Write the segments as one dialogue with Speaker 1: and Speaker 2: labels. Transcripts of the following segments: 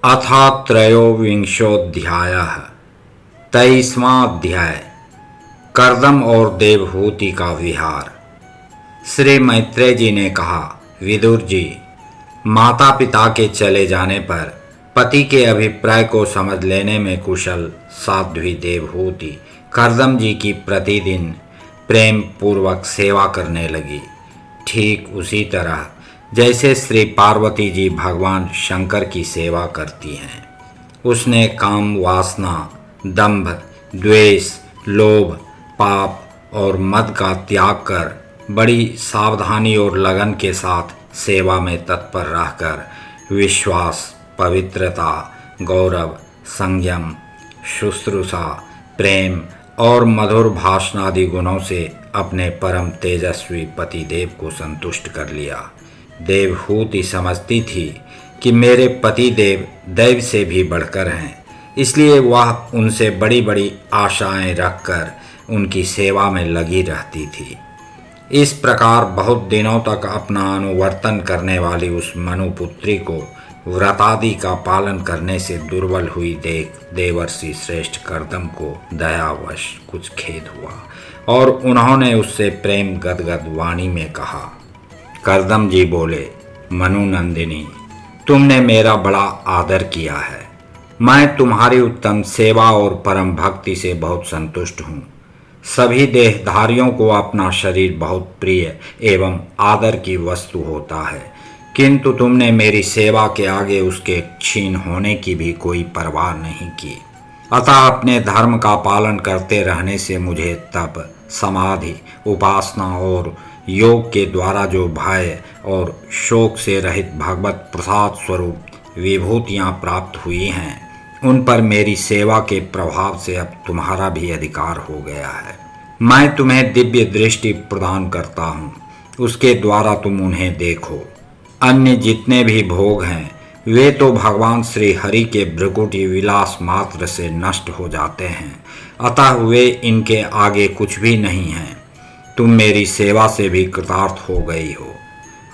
Speaker 1: अथ त्रयोविंशोऽध्यायः। 23वां अध्याय। कर्दम और देवहूति का विहार। श्री मैत्रेय जी ने कहा, विदुर जी, माता पिता के चले जाने पर पति के अभिप्राय को समझ लेने में कुशल साध्वी देवहूति कर्दम जी की प्रतिदिन प्रेम पूर्वक सेवा करने लगी। ठीक उसी तरह जैसे श्री पार्वती जी भगवान शंकर की सेवा करती हैं। उसने काम वासना, दंभ, द्वेष, लोभ, पाप और मद का त्याग कर बड़ी सावधानी और लगन के साथ सेवा में तत्पर रहकर विश्वास, पवित्रता, गौरव, संयम, शुश्रूषा, प्रेम और मधुर भाषणादि गुणों से अपने परम तेजस्वी पतिदेव को संतुष्ट कर लिया। देवहूति समझती थी कि मेरे पतिदेव दैव से भी बढ़कर हैं, इसलिए वह उनसे बड़ी बड़ी आशाएं रखकर उनकी सेवा में लगी रहती थी। इस प्रकार बहुत दिनों तक अपना अनुवर्तन करने वाली उस मनुपुत्री को व्रतादि का पालन करने से दुर्बल हुई देख देवर्षि श्रेष्ठ कर्दम को दयावश कुछ खेद हुआ और उन्होंने उससे प्रेम गदगद वाणी में कहा। कर्दम जी बोले, मनुनंदिनी, तुमने मेरा बड़ा आदर किया है। मैं तुम्हारी उत्तम सेवा और परम भक्ति से बहुत संतुष्ट हूँ। सभी देहधारियों को अपना शरीर बहुत प्रिय एवं आदर की वस्तु होता है, किंतु तुमने मेरी सेवा के आगे उसके क्षीण होने की भी कोई परवाह नहीं की। अतः अपने धर्म का पालन करते रहने से मुझे तप, समाधि, उपासना और योग के द्वारा जो भय और शोक से रहित भगवत प्रसाद स्वरूप विभूतियाँ प्राप्त हुई हैं, उन पर मेरी सेवा के प्रभाव से अब तुम्हारा भी अधिकार हो गया है। मैं तुम्हें दिव्य दृष्टि प्रदान करता हूँ, उसके द्वारा तुम उन्हें देखो। अन्य जितने भी भोग हैं वे तो भगवान श्री हरि के भ्रकुटी विलास मात्र से नष्ट हो जाते हैं, अतः वे इनके आगे कुछ भी नहीं हैं। तुम मेरी सेवा से भी कृतार्थ हो गई हो।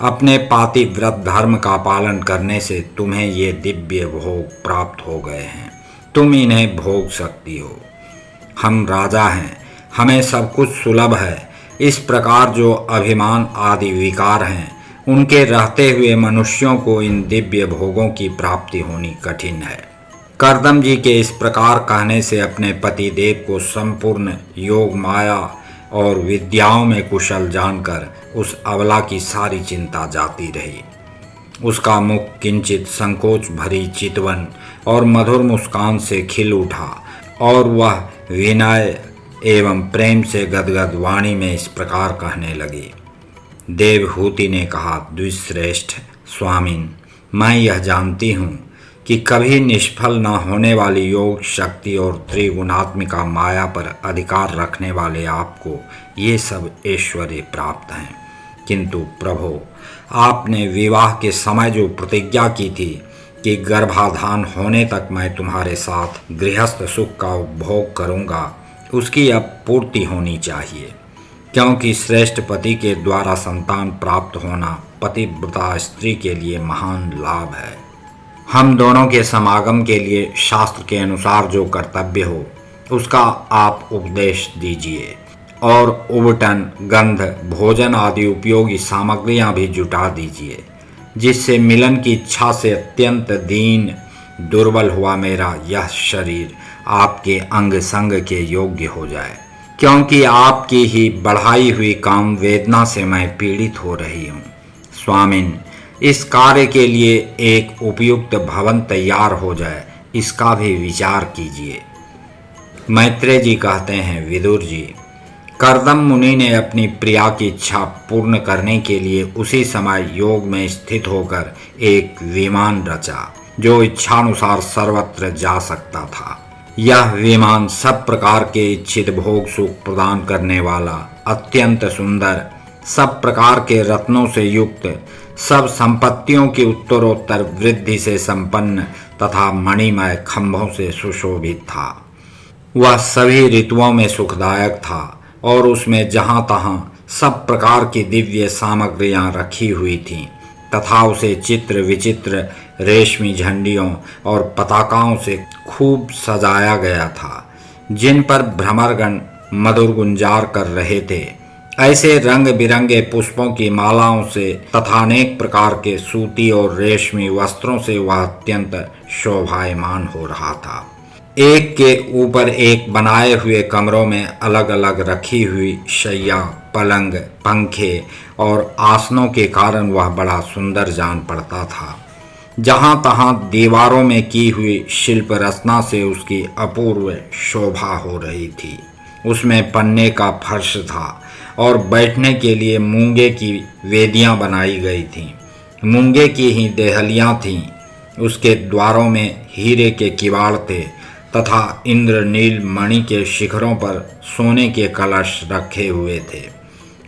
Speaker 1: अपने पातिव्रत धर्म का पालन करने से तुम्हें ये दिव्य भोग प्राप्त हो गए हैं, तुम इन्हें भोग सकती हो। हम राजा हैं, हमें सब कुछ सुलभ है। इस प्रकार जो अभिमान आदि विकार हैं, उनके रहते हुए मनुष्यों को इन दिव्य भोगों की प्राप्ति होनी कठिन है। कर्दम जी के इस प्रकार कहने से अपने पति देव को संपूर्ण योग, माया और विद्याओं में कुशल जानकर उस अबला की सारी चिंता जाती रही। उसका मुख किंचित संकोच भरी चितवन और मधुर मुस्कान से खिल उठा और वह विनय एवं प्रेम से गदगद वाणी में इस प्रकार कहने लगी। देवहूति ने कहा, द्विश्रेष्ठ स्वामिन, मैं यह जानती हूँ कि कभी निष्फल न होने वाली योग शक्ति और त्रिगुणात्मिका माया पर अधिकार रखने वाले आपको ये सब ऐश्वर्य प्राप्त हैं, किंतु प्रभो, आपने विवाह के समय जो प्रतिज्ञा की थी कि गर्भाधान होने तक मैं तुम्हारे साथ गृहस्थ सुख का उपभोग करूँगा, उसकी अब पूर्ति होनी चाहिए, क्योंकि श्रेष्ठ पति के द्वारा संतान प्राप्त होना पतिव्रता स्त्री के लिए महान लाभ है। हम दोनों के समागम के लिए शास्त्र के अनुसार जो कर्तव्य हो उसका आप उपदेश दीजिए और उबटन, गंध, भोजन आदि उपयोगी सामग्रियां भी जुटा दीजिए, जिससे मिलन की इच्छा से अत्यंत दीन दुर्बल हुआ मेरा यह शरीर आपके अंग संग के योग्य हो जाए, क्योंकि आपकी ही बढ़ाई हुई काम वेदना से मैं पीड़ित हो रही हूँ। स्वामिन, इस कार्य के लिए एक उपयुक्त भवन तैयार हो जाए, इसका भी विचार कीजिए। मैत्रेय जी कहते हैं, विदुर जी, कर्दम मुनि ने अपनी प्रिया की इच्छा पूर्ण करने के लिए उसी समय योग में स्थित होकर एक विमान रचा, जो इच्छानुसार सर्वत्र जा सकता था। यह विमान सब प्रकार के इच्छित भोग सुख प्रदान करने वाला, अत्यंत सुंदर, सब प्रकार के रत्नों से युक्त, सब संपत्तियों की उत्तरोत्तर वृद्धि से संपन्न तथा मणिमय खंभों से सुशोभित था। वह सभी ऋतुओं में सुखदायक था और उसमें जहाँ तहाँ सब प्रकार की दिव्य सामग्रियाँ रखी हुई थीं तथा उसे चित्र विचित्र रेशमी झंडियों और पताकाओं से खूब सजाया गया था, जिन पर भ्रमरगण मधुर गुंजार कर रहे थे। ऐसे रंग बिरंगे पुष्पों की मालाओं से तथा अनेक प्रकार के सूती और रेशमी वस्त्रों से वह अत्यंत शोभायमान हो रहा था। एक के ऊपर एक बनाए हुए कमरों में अलग अलग रखी हुई शैया, पलंग, पंखे और आसनों के कारण वह बड़ा सुंदर जान पड़ता था। जहाँ तहाँ दीवारों में की हुई शिल्प रचना से उसकी अपूर्व शोभा हो रही थी। उसमें पन्ने का फर्श था और बैठने के लिए मूंगे की वेदियां बनाई गई थीं। मूंगे की ही देहलियां थीं। उसके द्वारों में हीरे के किवाड़ थे तथा इंद्रनील मणि के शिखरों पर सोने के कलश रखे हुए थे।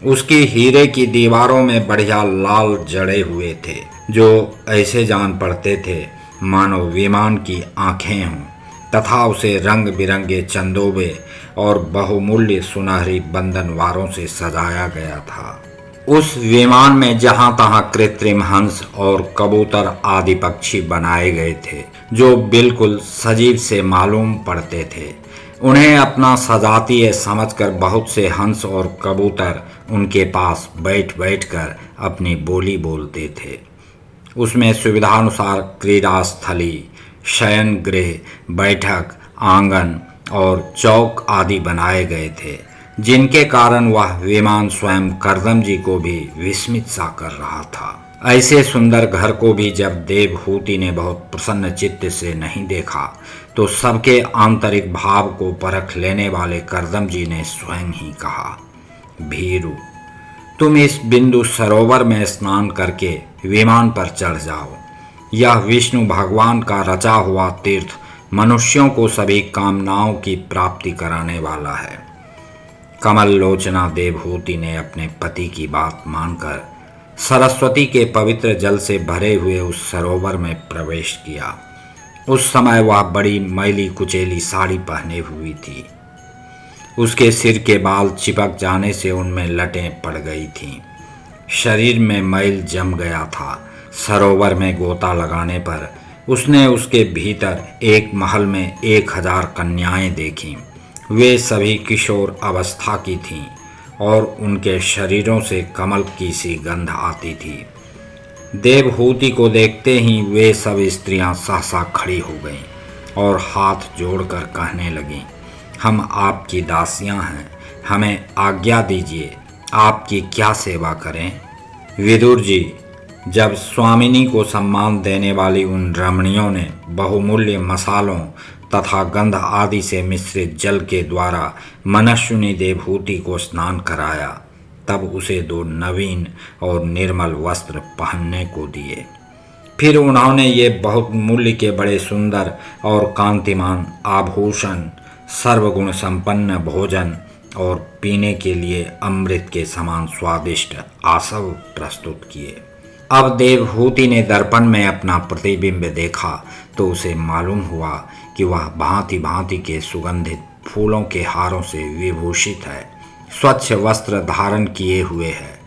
Speaker 1: उसकी हीरे की दीवारों में बढ़िया लाल जड़े हुए थे, जो ऐसे जान पड़ते थे मानो विमान की आंखें हों, तथा उसे रंग बिरंगे चंदोबे और बहुमूल्य सुनहरी बंधनवारों से सजाया गया था। उस विमान में जहां तहां कृत्रिम हंस और कबूतर आदि पक्षी बनाए गए थे, जो बिल्कुल सजीव से मालूम पड़ते थे। उन्हें अपना सजातीय समझकर बहुत से हंस और कबूतर उनके पास बैठ बैठ कर अपनी बोली बोलते थे। उसमें सुविधानुसार क्रीड़ा स्थली, शयन गृह, बैठक, आंगन और चौक आदि बनाए गए थे, जिनके कारण वह विमान स्वयं करदम जी को भी विस्मित सा कर रहा था। ऐसे सुंदर घर को भी जब देवहूति ने बहुत प्रसन्न चित्त से नहीं देखा, तो सबके आंतरिक भाव को परख लेने वाले करदम जी ने स्वयं ही कहा, भीरू, तुम इस बिंदु सरोवर में स्नान करके विमान पर चढ़ जाओ। यह विष्णु भगवान का रचा हुआ तीर्थ मनुष्यों को सभी कामनाओं की प्राप्ति कराने वाला है। कमल लोचना देवहूति ने अपने पति की बात मानकर सरस्वती के पवित्र जल से भरे हुए उस सरोवर में प्रवेश किया। उस समय वह बड़ी मैली कुचेली साड़ी पहने हुई थी। उसके सिर के बाल चिपक जाने से उनमें लटें पड़ गई थीं। शरीर में मैल जम गया था। सरोवर में गोता लगाने पर उसने उसके भीतर एक महल में 1000 कन्याएं देखीं। वे सभी किशोर अवस्था की थीं और उनके शरीरों से कमल की सी गंध आती थी। देवहूति को देखते ही वे सब स्त्रियां सहसा खड़ी हो गईं और हाथ जोड़कर कहने लगीं, हम आपकी दासियां हैं, हमें आज्ञा दीजिए, आपकी क्या सेवा करें। विदुर जी, जब स्वामिनी को सम्मान देने वाली उन रमणियों ने बहुमूल्य मसालों तथा गंध आदि से मिश्रित जल के द्वारा मनस्विनी देवहूति को स्नान कराया, तब उसे 2 नवीन और निर्मल वस्त्र पहनने को दिए। फिर उन्होंने ये बहुत मूल्य के बड़े सुंदर और कांतिमान आभूषण, सर्वगुण संपन्न भोजन और पीने के लिए अमृत के समान स्वादिष्ट आसव प्रस्तुत किए। अब देवहूति ने दर्पण में अपना प्रतिबिंब देखा तो उसे मालूम हुआ कि वह भांति भांति के सुगंधित फूलों के हारों से विभूषित है, स्वच्छ वस्त्र धारण किए हुए है।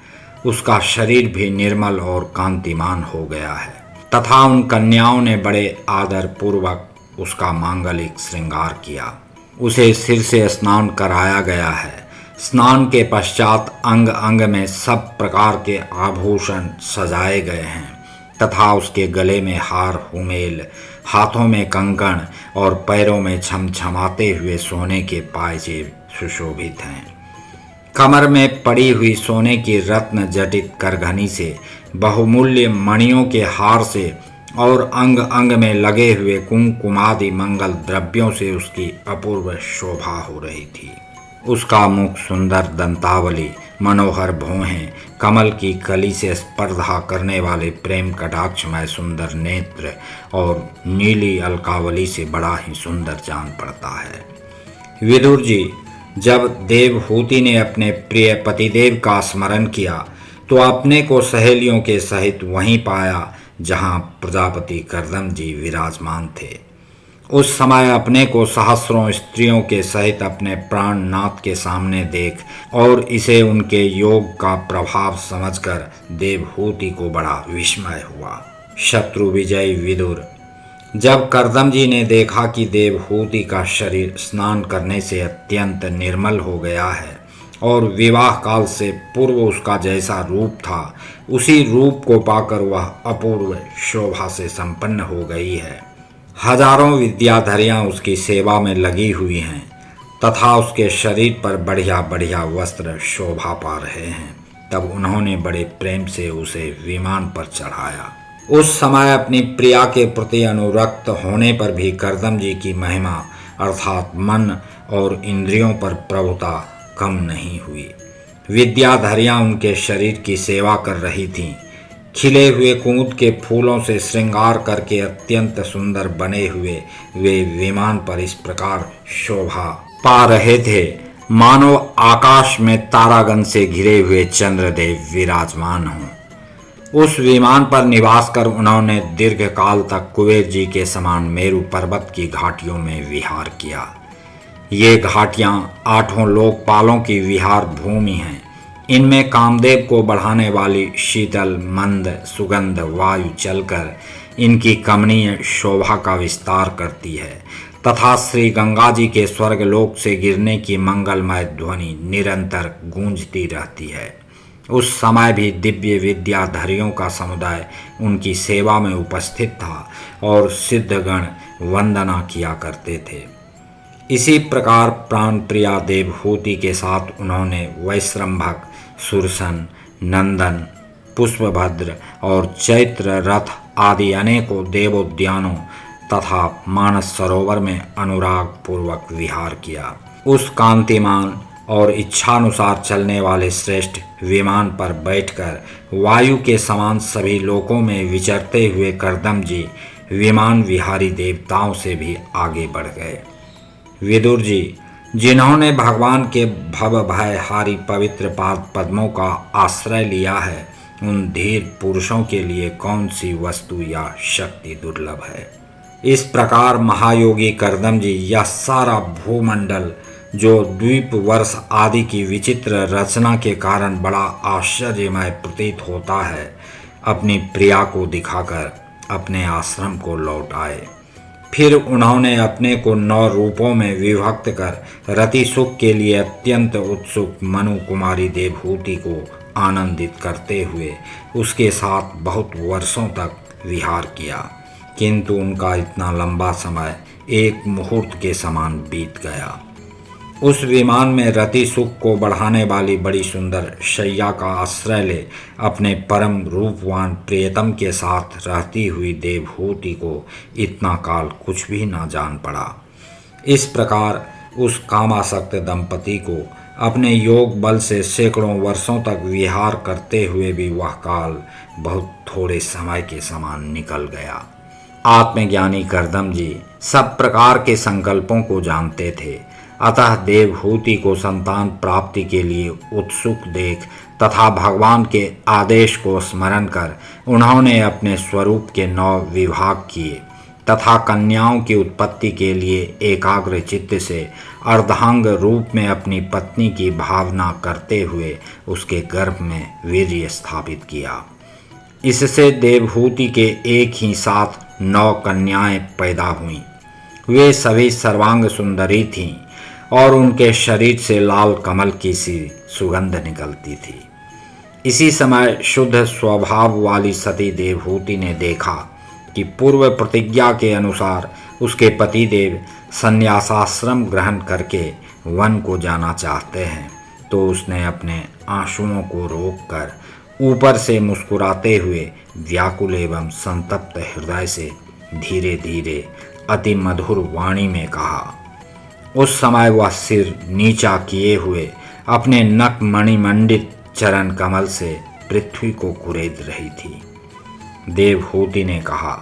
Speaker 1: उसका शरीर भी निर्मल और कांतिमान हो गया है तथा उन कन्याओं ने बड़े आदर पूर्वक उसका मांगलिक श्रृंगार किया। उसे सिर से स्नान कराया गया है। स्नान के पश्चात अंग अंग में सब प्रकार के आभूषण सजाए गए हैं तथा उसके गले में हार हुमेल, हाथों में कंकण और पैरों में छमछमाते हुए सोने के पायजेब सुशोभित हैं। कमर में पड़ी हुई सोने की रत्न जटित करघनी से, बहुमूल्य मणियों के हार से और अंग अंग में लगे हुए कुंकुमादि मंगल द्रव्यों से उसकी अपूर्व शोभा हो रही थी। उसका मुख सुंदर दंतावली, मनोहर भौहें, कमल की कली से स्पर्धा करने वाले प्रेम कटाक्षमय सुंदर नेत्र और नीली अलकावली से बड़ा ही सुंदर जान पड़ता है। विदुर जी, जब देवहूति ने अपने प्रिय पतिदेव का स्मरण किया तो अपने को सहेलियों के सहित वहीं पाया जहां प्रजापति करदम जी विराजमान थे। उस समय अपने को सहस्रों स्त्रियों के सहित अपने प्राणनाथ के सामने देख और इसे उनके योग का प्रभाव समझकर देवहूति को बड़ा विस्मय हुआ। शत्रु विजयी विदुर। जब कर्दम जी ने देखा कि देवहूति का शरीर स्नान करने से अत्यंत निर्मल हो गया है और विवाह काल से पूर्व उसका जैसा रूप था उसी रूप को पाकर वह अपूर्व शोभा से संपन्न हो गई है। हजारों विद्याधरियां उसकी सेवा में लगी हुई हैं तथा उसके शरीर पर बढ़िया बढ़िया वस्त्र शोभा पा रहे हैं। तब उन्होंने बड़े प्रेम से उसे विमान पर चढ़ाया। उस समय अपनी प्रिया के प्रति अनुरक्त होने पर भी कर्दम जी की महिमा अर्थात मन और इंद्रियों पर प्रभुता कम नहीं हुई। विद्याधरियां उनके शरीर की सेवा कर रही थीं। खिले हुए कुमुद के फूलों से श्रृंगार करके अत्यंत सुंदर बने हुए वे विमान पर इस प्रकार शोभा पा रहे थे मानो आकाश में तारागण से घिरे हुए चंद्रदेव विराजमान हों। उस विमान पर निवास कर उन्होंने दीर्घ काल तक कुबेर जी के समान मेरु पर्वत की घाटियों में विहार किया। ये घाटियां आठों लोकपालों की विहार भूमि हैं। इनमें कामदेव को बढ़ाने वाली शीतल मंद सुगंध वायु चलकर इनकी कमनीय शोभा का विस्तार करती है तथा श्री गंगा जी के स्वर्गलोक से गिरने की मंगलमय ध्वनि निरंतर गूंजती रहती है। उस समय भी दिव्य विद्याधरियों का समुदाय उनकी सेवा में उपस्थित था और सिद्धगण वंदना किया करते थे। इसी प्रकार प्राण प्रिया देवहूति के साथ उन्होंने वैश्रम्भक, सुरसन, नंदन, पुष्पभद्र और चैत्र रथ आदि अनेकों देवोद्यानों तथा मानस सरोवर में अनुराग पूर्वक विहार किया। उस कांतिमान और इच्छानुसार चलने वाले श्रेष्ठ विमान पर बैठकर वायु के समान सभी लोकों में विचरते हुए कर्दम जी विमान विहारी देवताओं से भी आगे बढ़ गए। विदुर जी, जिन्होंने भगवान के भव भयहारी पवित्र पाद पद्मों का आश्रय लिया है, उन धीर पुरुषों के लिए कौन सी वस्तु या शक्ति दुर्लभ है। इस प्रकार महायोगी कर्दम जी यह सारा भूमंडल जो द्वीप वर्ष आदि की विचित्र रचना के कारण बड़ा आश्चर्यमय प्रतीत होता है, अपनी प्रिया को दिखाकर अपने आश्रम को लौट आए। फिर उन्होंने अपने को 9 रूपों में विभक्त कर रति सुख के लिए अत्यंत उत्सुक मनु कुमारी देवहूति को आनंदित करते हुए उसके साथ बहुत वर्षों तक विहार किया, किंतु उनका इतना लंबा समय एक मुहूर्त के समान बीत गया। उस विमान में रति सुख को बढ़ाने वाली बड़ी सुंदर शैया का आश्रय ले अपने परम रूपवान प्रियतम के साथ रहती हुई देवहूति को इतना काल कुछ भी न जान पड़ा। इस प्रकार उस कामासक्त दंपति को अपने योग बल से सैकड़ों वर्षों तक विहार करते हुए भी वह काल बहुत थोड़े समय के समान निकल गया। आत्मज्ञानी कर्दम जी सब प्रकार के संकल्पों को जानते थे, अतः देवहूति को संतान प्राप्ति के लिए उत्सुक देख तथा भगवान के आदेश को स्मरण कर उन्होंने अपने स्वरूप के 9 विभाग किए तथा कन्याओं की उत्पत्ति के लिए एकाग्र चित्त से अर्धांग रूप में अपनी पत्नी की भावना करते हुए उसके गर्भ में वीर्य स्थापित किया। इससे देवहूति के एक ही साथ 9 कन्याएं पैदा हुईं। वे सभी सर्वांग सुंदरी थीं और उनके शरीर से लाल कमल की सी सुगंध निकलती थी। इसी समय शुद्ध स्वभाव वाली सती देवहूति ने देखा कि पूर्व प्रतिज्ञा के अनुसार उसके पतिदेव संन्यासाश्रम ग्रहण करके वन को जाना चाहते हैं, तो उसने अपने आंसुओं को रोककर ऊपर से मुस्कुराते हुए व्याकुल एवं संतप्त हृदय से धीरे धीरे अति मधुर वाणी में कहा। उस समय वह सिर नीचा किए हुए अपने नक मणिमंडित चरण कमल से पृथ्वी को कुरेद रही थी। देवहूति ने कहा,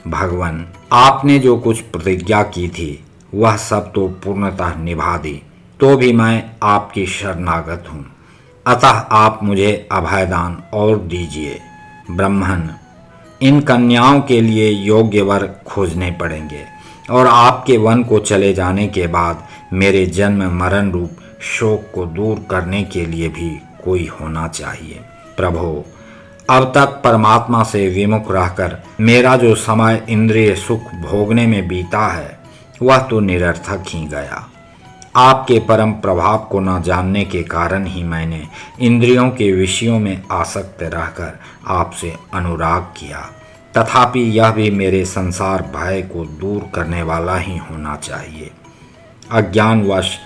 Speaker 1: भगवान, आपने जो कुछ प्रतिज्ञा की थी वह सब तो पूर्णतः निभा दी, तो भी मैं आपकी शरणागत हूँ, अतः आप मुझे अभयदान और दीजिए। ब्रह्मन, इन कन्याओं के लिए योग्य वर खोजने पड़ेंगे और आपके वन को चले जाने के बाद मेरे जन्म मरण रूप शोक को दूर करने के लिए भी कोई होना चाहिए। प्रभो, अब तक परमात्मा से विमुख रहकर मेरा जो समय इंद्रिय सुख भोगने में बीता है वह तो निरर्थक ही गया। आपके परम प्रभाव को न जानने के कारण ही मैंने इंद्रियों के विषयों में आसक्त रहकर आपसे अनुराग किया। तथापि यह भी मेरे संसार भय को दूर करने वाला ही होना चाहिए। अज्ञानवश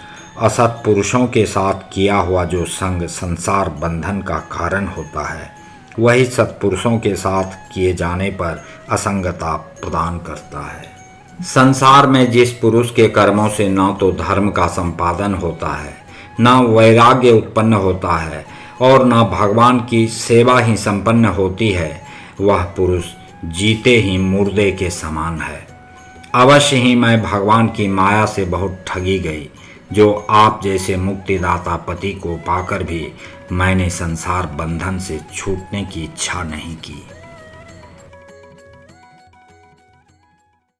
Speaker 1: असत पुरुषों के साथ किया हुआ जो संग संसार बंधन का कारण होता है, वही सत्पुरुषों के साथ किए जाने पर असंगता प्रदान करता है। संसार में जिस पुरुष के कर्मों से न तो धर्म का संपादन होता है, न वैराग्य उत्पन्न होता है और न भगवान की सेवा ही संपन्न होती है, वह पुरुष जीते ही मुर्दे के समान है। अवश्य ही मैं भगवान की माया से बहुत ठगी गई, जो आप जैसे मुक्तिदाता पति को पाकर भी मैंने संसार बंधन से छूटने की इच्छा नहीं की।